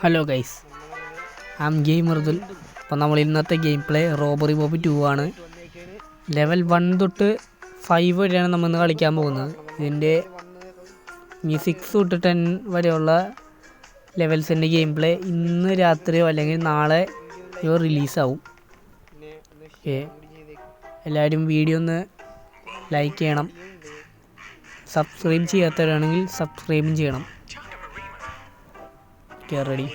Hello guys, ആം ഗെയിമർദുൽ. അപ്പോൾ നമ്മൾ ഇന്നത്തെ ഗെയിം പ്ലേ റോബറി ബോബ് 2 ആണ്. ലെവൽ 1 തൊട്ട് 5 വരെയാണ് നമ്മൾ ഇന്ന് കളിക്കാൻ പോകുന്നത്. ഇതിൻ്റെ ഈ 6 തൊട്ട് 10 വരെയുള്ള ലെവൽസിൻ്റെ ഗെയിം പ്ലേ ഇന്ന് രാത്രിയോ അല്ലെങ്കിൽ നാളെ ഇവ റിലീസാവും. ഓക്കെ, എല്ലാവരും വീഡിയോ ഒന്ന് ലൈക്ക് ചെയ്യണം. സബ്സ്ക്രൈബ് ചെയ്യാത്തവരാണെങ്കിൽ സബ്സ്ക്രൈബും ചെയ്യണം. Okay, ready.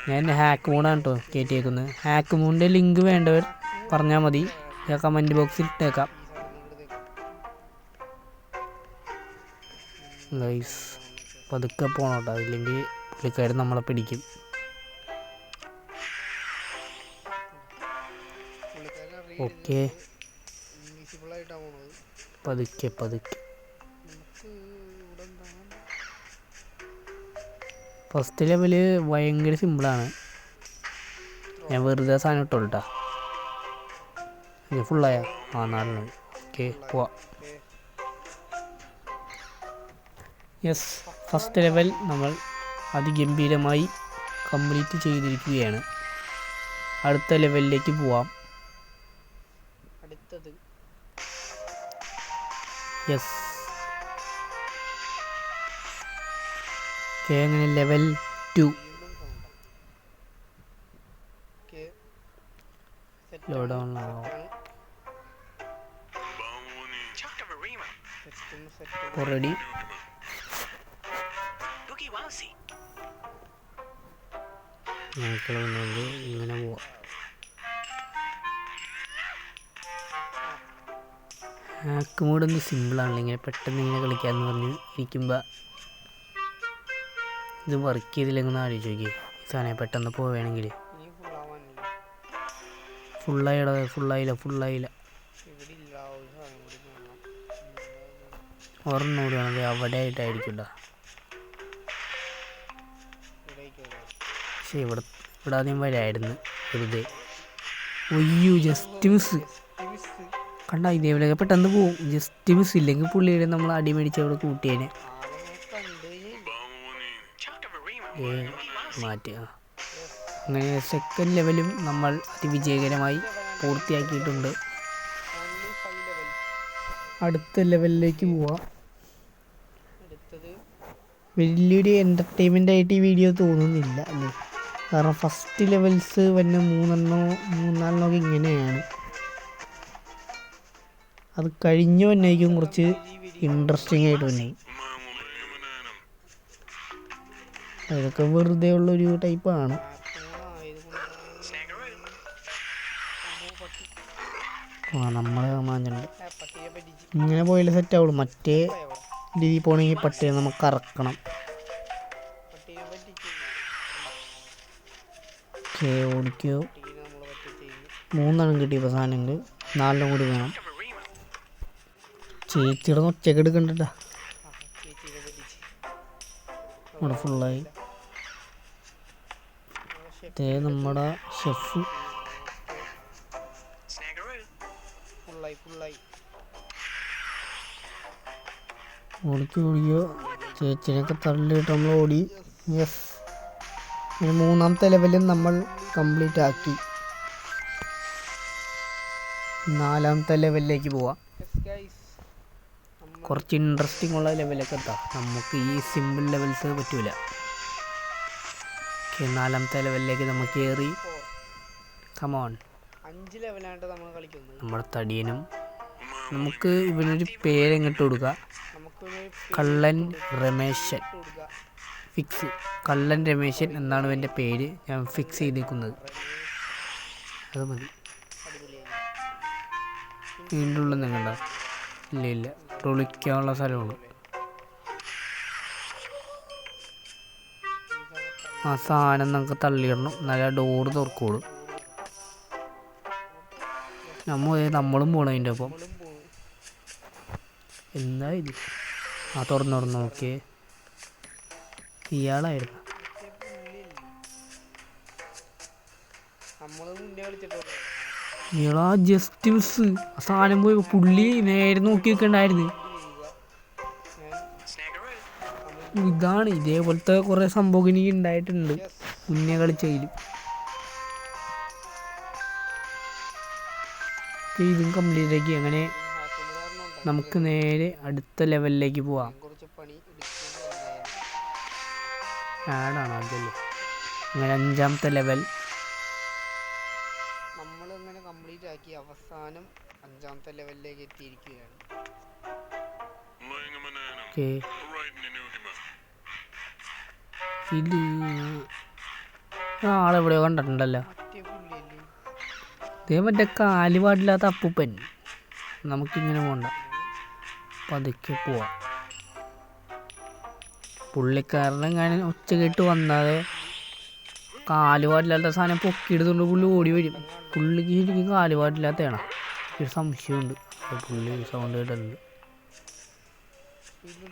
ഞാൻ ഹാക്ക് മോഡാണ് കേട്ടോ കയറ്റിയേക്കുന്നത്. ഹാക്ക് മോഡിൻ്റെ ലിങ്ക് വേണ്ടവർ പറഞ്ഞാൽ മതി, ഞാൻ കമൻറ്റ് ബോക്സിൽ ഇട്ടേക്കാം. ഗൈസ്, പതുക്കെ പോകണം കേട്ടോ, ഇല്ലെങ്കിൽ പുള്ളിക്കാരൻ നമ്മളെ പിടിക്കും. ഓക്കെ, പതുക്കെ പതുക്കെ. ഫസ്റ്റ് ലെവല് ഭയങ്കര സിമ്പിളാണ്. ഞാൻ വെറുതെ സാധനം ഇട്ടോളൂ കേട്ടോ. ഞാൻ ഫുള്ളായ 4. ഓക്കെ, പോവാം. യെസ്, ഫസ്റ്റ് ലെവൽ നമ്മൾ അതിഗംഭീരമായി കംപ്ലീറ്റ് ചെയ്തിരിക്കുകയാണ്. അടുത്ത ലെവലിലേക്ക് പോവാം. Yes, okay. അങ്ങനെ ലെവൽ 2 റെഡി. ഇങ്ങനെ പോവാം. ഹാക്ക് മോഡ് ഒന്ന് സിമ്പിളാണല്ലോ, ഇങ്ങനെ പെട്ടെന്ന് ഇങ്ങനെ കളിക്കാമെന്ന് പറഞ്ഞ് ഇരിക്കുമ്പോൾ ഇത് വർക്ക് ചെയ്തില്ലെന്ന് ആലോചിച്ച് നോക്കി. ഈ സാധനം പെട്ടെന്ന് പോവുകയാണെങ്കിൽ ഫുള്ളായില്ല. ഒരെണ്ണോട് വേണമെങ്കിൽ അവിടെ ആയിട്ടായിരിക്കില്ല. പക്ഷേ ഇവിടെ ആദ്യം വരായിരുന്നു വെറുതെ. ഒയ്യോ, ജസ്റ്റ് മിസ്. കണ്ട, ഇതേപോലെയൊക്കെ പെട്ടെന്ന് പോവും. ജസ്റ്റ് മിസ് ഇല്ലെങ്കിൽ പുള്ളിയുടെ നമ്മൾ അടി മേടിച്ച് അവിടെ കൂട്ടിയേനെ. മാറ്റുക. അങ്ങനെ സെക്കൻഡ് ലെവലും നമ്മൾ അതിവിജയകരമായി പൂർത്തിയാക്കിയിട്ടുണ്ട്. അടുത്ത ലെവലിലേക്ക് പോവാം. വലിയൊരു എൻ്റർടൈൻമെൻ്റ് ആയിട്ട് ഈ വീഡിയോ തോന്നുന്നില്ല അല്ലേ, കാരണം ഫസ്റ്റ് ലെവൽസ് വന്നെ 3-4 ഇങ്ങനെയാണ്. അത് കഴിഞ്ഞ് വന്നേക്കും കുറച്ച് ഇൻട്രസ്റ്റിംഗ് ആയിട്ട് വന്നേ. അതൊക്കെ വെറുതെ ഉള്ളൊരു ടൈപ്പാണ്. നമ്മളെ മാഞ്ഞുണ്ട്. ഇങ്ങനെ പോയാലേ സെറ്റ് ആവുള്ളൂ. മറ്റേ രീതിയിൽ പോകണമെങ്കിൽ പട്ടിയെ നമുക്ക് കറക്കണം. ഓക്കെ, ഓടിക്കോ. 3 കിട്ടിയപ്പോൾ സാധനങ്ങൾ 4 കൂടി വേണം. ചേച്ചിയുടെ ഒച്ചയൊക്കെ എടുക്കണ്ടട്ടാ. ഇവിടെ ഫുള്ളായി. നമ്മുടെ ഷെഫ് ഓടിക്കോ. ചേച്ചിനെയൊക്കെ തള്ളിയിട്ട് നമ്മൾ ഓടി. യെസ്, 3ാമത്തെ ലെവലും നമ്മൾ കംപ്ലീറ്റ് ആക്കി. 4ാമത്തെ ലെവലിലേക്ക് പോവാം. കുറച്ച് ഇൻട്രസ്റ്റിംഗ് ഉള്ള ലെവലൊക്കെ എത്താം. നമുക്ക് ഈ സിമ്പിൾ ലെവൽസ് പറ്റൂല. ഓക്കെ, 4ാമത്തെ ലെവലിലേക്ക് നമ്മൾ കയറി. കമോൺ. 5 ലെവലായിട്ട് നമ്മൾ കളിക്കുന്നത്. നമ്മുടെ തടിയനും നമുക്ക് ഇവനൊരു പേരെങ്ങിട്ട് കൊടുക്കുക. കള്ളൻ രമേശൻ. ഫിക്സ്. കള്ളൻ രമേശൻ എന്നാണ് ഇവൻ്റെ പേര്. ഞാൻ ഫിക്സ് ചെയ്തേക്കുന്നത്. അത് മതി. ഇതിൻ്റെ ഉള്ളിൽ നിങ്ങണ്ട. ഇല്ല, ഒളിക്കാനുള്ള സ്ഥലമാണ്. ആ സാധനം നമുക്ക് തള്ളിയിടണം, നല്ല ഡോറ് തുറക്കോളൂ. നമ്മളും പോകണം അതിൻ്റെ ഒപ്പം. എന്താ ഇത്? തുറന്നു. ഓക്കെ, ഇയാളായിരുന്നു. ഇയാളാ ജസ്റ്റ് മിസ്. ആ സാധനം പോയി പുള്ളി നേരെ നോക്കി വെക്കണ്ടായിരുന്നു. ഇതാണ് ഇതേപോലത്തെ കുറേ സംഭവം എനിക്ക് ഉണ്ടായിട്ടുണ്ട് മുന്നേ കളിച്ചതിൽ. ഇതും കംപ്ലീറ്റ് ആക്കി. അങ്ങനെ നമുക്ക് നേരെ അടുത്ത ലെവലിലേക്ക് പോവാം. ആടാണ് അതല്ലേ. അങ്ങനെ 5ാമത്തെ ലെവൽ നമ്മളിങ്ങനെ കംപ്ലീറ്റ് ആക്കി. അവസാനം 5ാമത്തെ ലെവലിലേക്ക് എത്തിയിരിക്കുകയാണ്. ഓക്കെ, ഇത് ആളെവിടെയോ കണ്ടിട്ടുണ്ടല്ലോ. ഇതേ മറ്റേ കാല് പാടില്ലാത്ത അപ്പൂപ്പൻ. നമുക്കിങ്ങനെ പോകണ്ട, പതുക്കെ പോവാം. പുള്ളിക്കാരനെങ്ങനെ ഒച്ച കേട്ട് വന്നാതെ കാല് പാടില്ലാത്ത സാധനം പൊക്കിയെടുത്തുകൊണ്ട് പുള്ളി ഓടി വരും. പുള്ളിക്ക് ശരിക്കും കാല് പാടില്ലാത്തതാണ്. ഒരു സംശയമുണ്ട്, പുള്ളി സൗണ്ട് കേട്ടിട്ടുണ്ട്.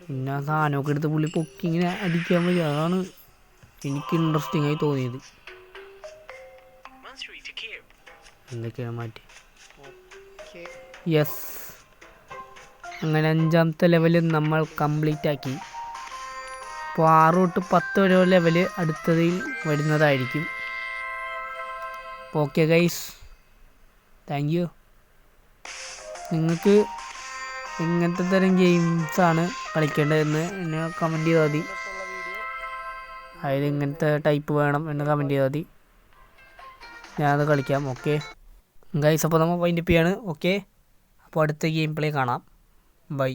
പിന്നെ ആ സാധനമൊക്കെ എടുത്ത് പുള്ളി പൊക്കി ഇങ്ങനെ അടിക്കാൻ വരും. അതാണ് എനിക്ക് ഇൻട്രസ്റ്റിംഗ് ആയി തോന്നിയത്. എന്തൊക്കെയാണ് മാറ്റി. യെസ്, അങ്ങനെ 5ാമത്തെ ലെവൽ നമ്മൾ കംപ്ലീറ്റ് ആക്കി. അപ്പോൾ 6 തൊട്ട് 10 വരെ ലെവൽ അടുത്തതിൽ വരുന്നതായിരിക്കും. Okay guys, thank you. നിങ്ങൾക്ക് എങ്ങനത്തെ തരം ഗെയിംസാണ് കളിക്കേണ്ടതെന്ന് എന്നെ കമൻറ്റ് ചെയ്താൽ മതി. അതായത് ഇങ്ങനത്തെ ടൈപ്പ് വേണം എന്ന് കമൻറ്റ് ചെയ്താൽ മതി, ഞാനത് കളിക്കാം. ഓക്കെ ഗൈസ്, അപ്പോൾ നമ്മൾ വൈൻഡപ്പ് ചെയ്യാണ്. ഓക്കെ, അപ്പോൾ അടുത്ത ഗെയിം പ്ലേ കാണാം. ബൈ.